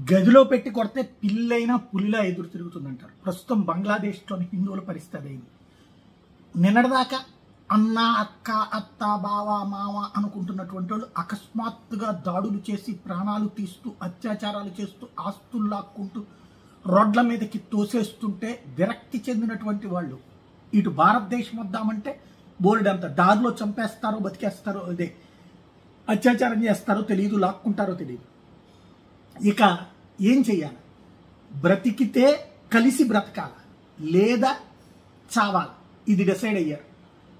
గదిలో పెట్టి కొడితే పిల్లైనా పులిలా ఎదురు తిరుగుతుందంటారు. ప్రస్తుతం బంగ్లాదేశ్లోని హిందువుల పరిస్థితి అయింది. నిన్నటిదాకా అన్న, అక్క, అత్త, బావ, మామ అనుకుంటున్నటువంటి వాళ్ళు అకస్మాత్తుగా దాడులు చేసి ప్రాణాలు తీస్తూ అత్యాచారాలు చేస్తూ ఆస్తులు లాక్కుంటూ రోడ్ల మీదకి తోసేస్తుంటే విరక్తి చెందినటువంటి వాళ్ళు ఇటు భారతదేశం వద్దామంటే బోల్డ్ అంత దారిలో చంపేస్తారో బతికేస్తారో అదే అత్యాచారం చేస్తారో తెలియదు, లాక్కుంటారో తెలియదు. ఇక ఏం చెయ్యాలి? బ్రతికితే కలిసి బ్రతకాల లేదా చావాలి, ఇది డిసైడ్ అయ్యారు.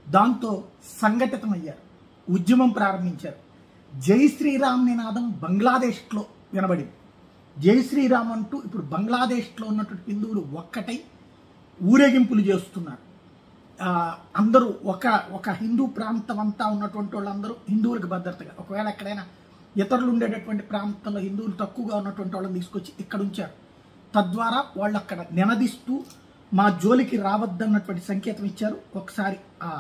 దాంతో సంఘటితమయ్యారు, ఉద్యమం ప్రారంభించారు. జై శ్రీరామ్ నినాదం బంగ్లాదేశ్లో వినబడింది. జై శ్రీరామ్ అంటూ ఇప్పుడు బంగ్లాదేశ్లో ఉన్నటువంటి హిందువులు ఒక్కటై ఊరేగింపులు చేస్తున్నారు. అందరూ ఒక హిందూ ప్రాంతం అంతా ఉన్నటువంటి వాళ్ళందరూ హిందువులకు భద్రతగా, ఒకవేళ ఎక్కడైనా ఇతరులు ఉండేటటువంటి ప్రాంతంలో హిందువులు తక్కువగా ఉన్నటువంటి వాళ్ళని తీసుకొచ్చి ఇక్కడ ఉంచారు. తద్వారా వాళ్ళు అక్కడ నినదిస్తూ మా జోలికి రావద్దన్నటువంటి సంకేతం ఇచ్చారు. ఒకసారి ఆ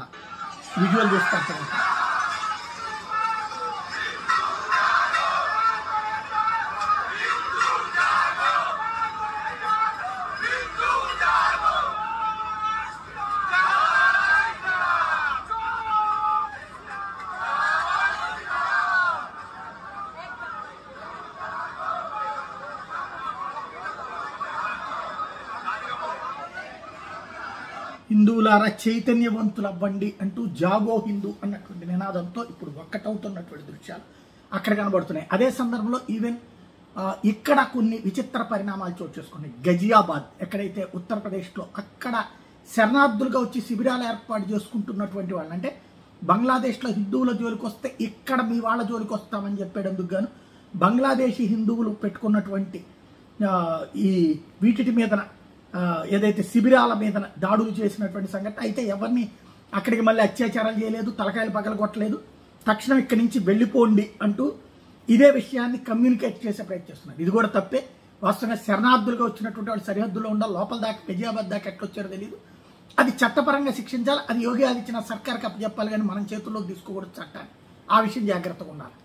విజువల్ చూస్తారు. హిందువులారా చైతన్యవంతులవ్వండి అంటూ జాగో హిందూ అన్నటువంటి నినాదంతో ఇప్పుడు ఒక్కటవుతున్నటువంటి దృశ్యాలు అక్కడ కనబడుతున్నాయి. అదే సందర్భంలో ఈవెన్ ఇక్కడ కొన్ని విచిత్ర పరిణామాలు చోటు చేసుకున్నాయి. గజియాబాద్ ఎక్కడైతే ఉత్తరప్రదేశ్లో అక్కడ శరణార్థులుగా వచ్చి శిబిరాలు ఏర్పాటు చేసుకుంటున్నటువంటి వాళ్ళు, అంటే బంగ్లాదేశ్లో హిందువుల జోలికి వస్తే ఇక్కడ మీ వాళ్ళ జోలికి వస్తామని చెప్పేందుకు గాను బంగ్లాదేశీ హిందువులు పెట్టుకున్నటువంటి ఈ వీటి మీద ఏదైతే శిబిరాల మీద దాడులు చేసినటువంటి సంఘటన అయితే ఎవరిని అక్కడికి మళ్ళీ అత్యాచారాలు చేయలేదు, తలకాయలు పగలగొట్టలేదు, తక్షణం ఇక్కడి నుంచి వెళ్ళిపోండి అంటూ ఇదే విషయాన్ని కమ్యూనికేట్ చేసే ప్రయత్నిస్తున్నారు. ఇది కూడా తప్పే. వాస్తవంగా శరణార్థులుగా వచ్చినటువంటి వాళ్ళు సరిహద్దులో ఉండాలి. లోపల దాకా గజియాబాద్ దాకా ఎట్లొచ్చారో తెలియదు. అది చట్టపరంగా శిక్షించాలి. అది యోగి ఆదిత్యనాథ్ సర్కార్కి అప్పచెప్పాలి, కానీ మనం చేతుల్లోకి తీసుకోకూడదు చట్టాన్ని. ఆ విషయం జాగ్రత్తగా ఉండాలి.